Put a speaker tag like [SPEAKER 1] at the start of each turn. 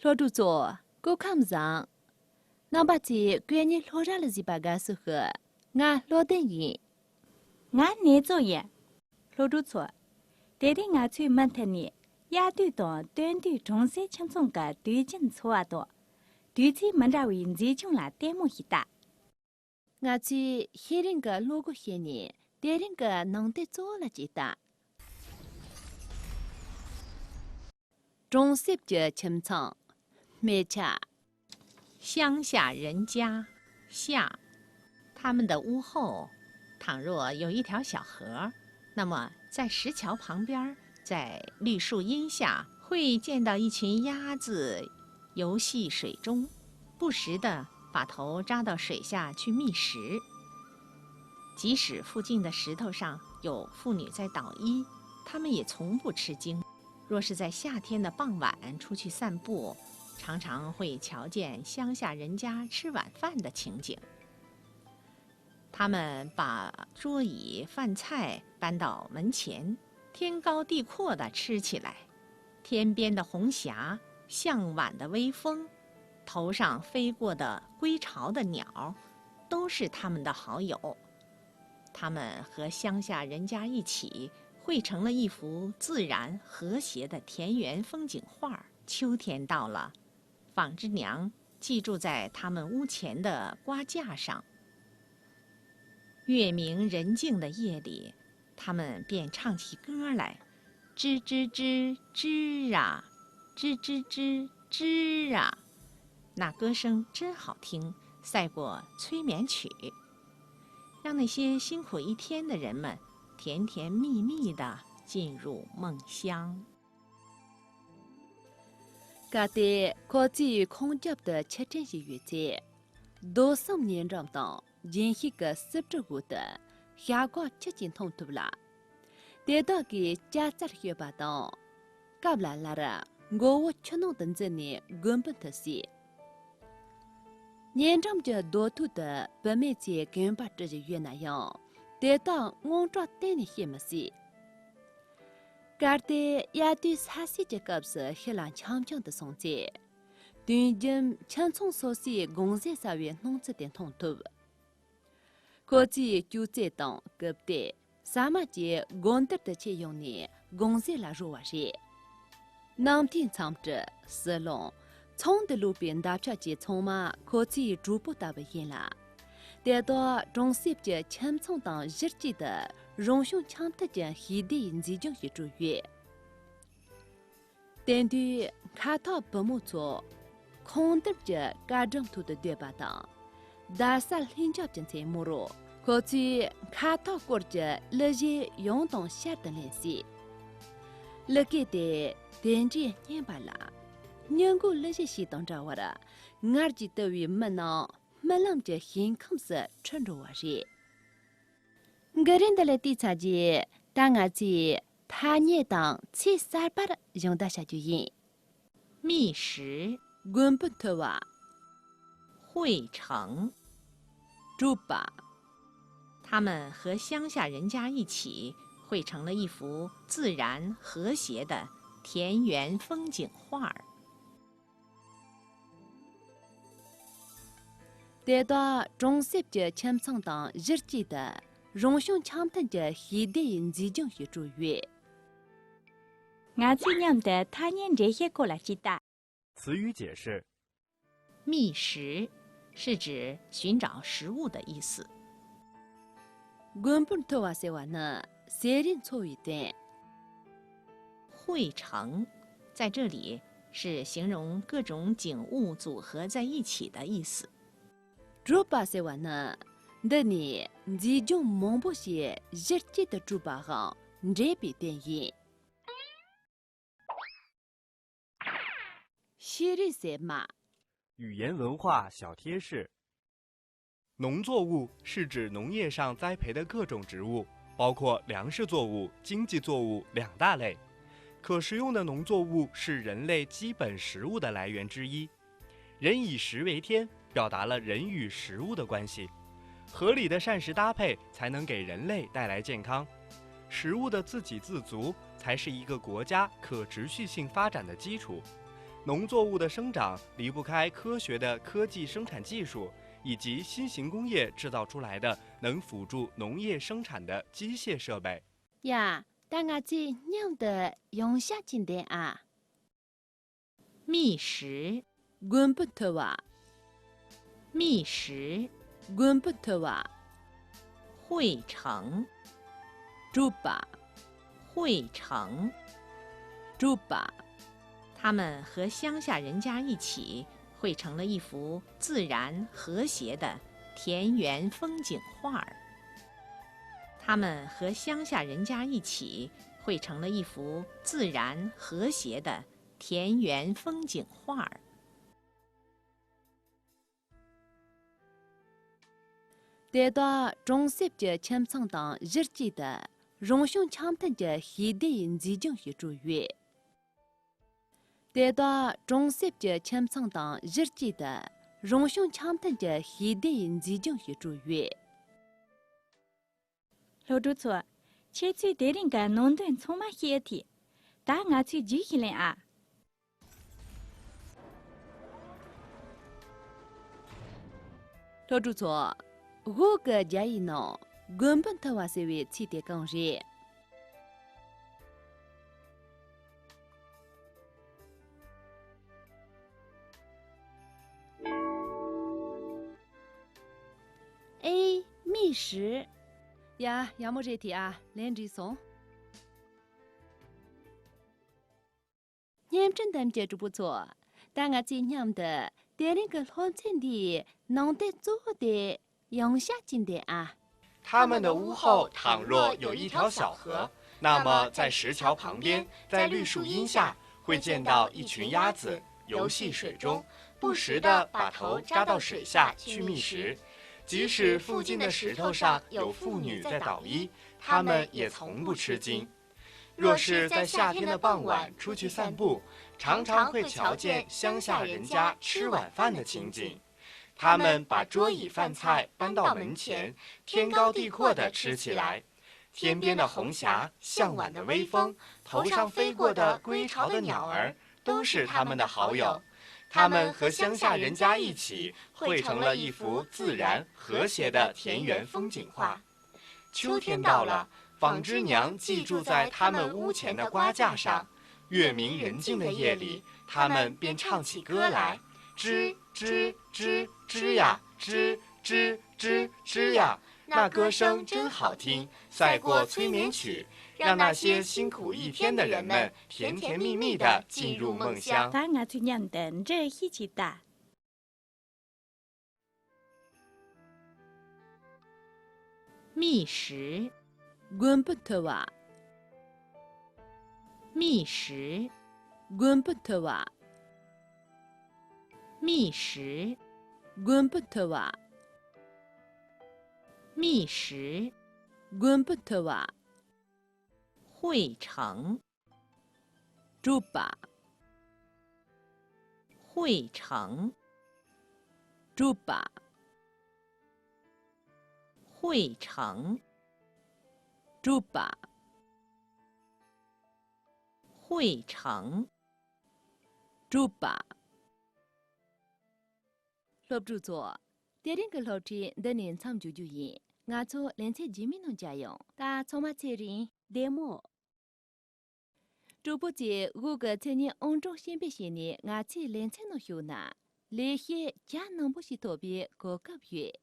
[SPEAKER 1] 罗都做，够看上。那把子关于罗ra了几把个时候，俺罗等于。
[SPEAKER 2] 俺你做也，老多错。但是俺去问他呢，也对到短短中山青葱个对劲错多，对起门着为最穷了点么一大。
[SPEAKER 1] 俺去黑人个路过些年，别人个弄得做了几大。中山节青葱，没差。
[SPEAKER 3] 乡下人家下，他们的屋后，倘若有一条小河，那么在石桥旁边，在绿树荫下，会见到一群鸭子游戏水中，不时地把头扎到水下去觅食。即使附近的石头上有妇女在捣衣，他们也从不吃惊。若是在夏天的傍晚出去散步，常常会瞧见乡下人家吃晚饭的情景。他们把桌椅饭菜搬到门前，天高地阔地吃起来。天边的红霞，向晚的微风，头上飞过的归巢的鸟，都是他们的好友。他们和乡下人家一起绘成了一幅自然和谐的田园风景画。秋天到了，纺织娘寄住在他们屋前的瓜架上。月明人静的夜里，他们便唱起歌来，吱吱吱吱啊，吱吱吱吱啊，那歌声真好听，赛过催眠曲，让那些辛苦一天的人们甜甜蜜蜜地进入梦乡。
[SPEAKER 1] 噶的科技空间的切真是月节，多少年长当，人一个十足股的，下个接近通途啦。得到给家在月巴当，噶不啦啦啦，我却能等着你根本的是。年长者多土的，不每节根把这些月那样，得到我抓等你些么事。噶的也对啥事这个是很难强强的松解，对人强从所些公司上面弄这点通途。科技就这当个的，啥么节公德的切用呢？公司来说话是，南天长着石龙，从的路边大车节从嘛，科技逐步达不现啦。得到中世节强从当日记的。荣兄强的将黑的人之中去住院，但对看到不木做，空的着家政图的对吧当，大三领教正在木罗，可是看到过着那些用动下的联系，那个的电子年巴拉，年过那些系统着我了，俺记得为么呢？么啷着很空是穿着我是。个人的来地察节，当俺子他年当七三八的用得下去用。
[SPEAKER 3] 觅食，
[SPEAKER 1] 根本头话，
[SPEAKER 3] 绘成，
[SPEAKER 1] 猪吧。
[SPEAKER 3] 他们和乡下人家一起绘成了一幅自然和谐的田园风景画。
[SPEAKER 1] 得到中世节前曾当日记的。荣兄强的着黑的人之中去住院。
[SPEAKER 2] 俺去娘的他年这些过来知道。
[SPEAKER 4] 词语解释：
[SPEAKER 3] 觅食是指寻找食物的意思。
[SPEAKER 1] 根本头话说话呢，谁人错一点？
[SPEAKER 3] 绘成在这里是形容各种景物组合在一起的意思。
[SPEAKER 1] 猪吧说话呢？那你这种梦不些日记的猪八行，这笔电影。昔日什么？
[SPEAKER 4] 语言文化小贴士：农作物是指农业上栽培的各种植物，包括粮食作物、经济作物两大类。可食用的农作物是人类基本食物的来源之一。人以食为天，表达了人与食物的关系。合理的膳食搭配才能给人类带来健康，食物的自给自足才是一个国家可持续性发展的基础。农作物的生长离不开科学的科技生产技术，以及新型工业制造出来的能辅助农业生产的机械设备。
[SPEAKER 1] 呀，但我这娘的用下进的啊，
[SPEAKER 3] 觅食，
[SPEAKER 1] 滚不脱哇，
[SPEAKER 3] 觅食，
[SPEAKER 1] 滚不脱哇，
[SPEAKER 3] 汇成，
[SPEAKER 1] 猪吧，
[SPEAKER 3] 汇成。
[SPEAKER 1] 猪吧，
[SPEAKER 3] 他们和乡下人家一起绘成了一幅自然和谐的田园风景画儿。他们和乡下人家一起绘成了一幅自然和谐的田园风景画儿。
[SPEAKER 1] 待到中世纪前sang当日记的荣兄强腾的现代自经学主义。待到中世纪前sang当日记的荣兄强腾的现代自经学主义。
[SPEAKER 2] 老朱错，切去得人个农村充满黑体，但我去举起来啊。
[SPEAKER 1] 老朱错，我个家一弄，根本他话是为起点工人。哎，觅食呀，要么这题啊，连着送。你们真的接触不错，但我今年的带领个农村的弄得做的用下进的啊。
[SPEAKER 4] 他们的屋后倘若有一条小河，那么在石桥旁边，在绿树荫下，会见到一群鸭子游戏水中，不时地把头扎到水下去觅食。即使附近的石头上有妇女在捣衣，他们也从不吃惊。若是在夏天的傍晚出去散步，常常会瞧见乡下人家吃晚饭的情景。他们把桌椅饭菜搬到门前，天高地阔地吃起来。天边的红霞，向晚的微风，头上飞过的归巢的鸟儿，都是他们的好友。他们和乡下人家一起绘成了一幅自然和谐的田园风景画。秋天到了，纺织娘寄住在他们屋前的瓜架上，月明人静的夜里，他们便唱起歌来，吱吱吱吱呀，吱吱吱吱呀，那歌声真好听，赛过催眠曲，让那些辛苦一天的人们甜甜蜜蜜地进入梦乡。
[SPEAKER 2] 但我去娘的这一起打。
[SPEAKER 3] 觅食，
[SPEAKER 1] 滚不脱哇，
[SPEAKER 3] 觅食，
[SPEAKER 1] 滚不脱哇，
[SPEAKER 3] 觅食，
[SPEAKER 1] 滚不脱哇，
[SPEAKER 3] 觅食，
[SPEAKER 1] 滚不脱哇，
[SPEAKER 3] 汇成，
[SPEAKER 1] 猪吧，
[SPEAKER 3] 汇成，
[SPEAKER 1] 猪吧，
[SPEAKER 3] 汇成，
[SPEAKER 1] 猪吧，
[SPEAKER 3] 汇成。
[SPEAKER 1] 猪吧。落住座，点点个老天的年长久久言，俺做连菜几米能家用，但从嘛菜人点么？主不节我个青年安中先别些年，俺菜连菜能修呢，连些家能不是特别高级月。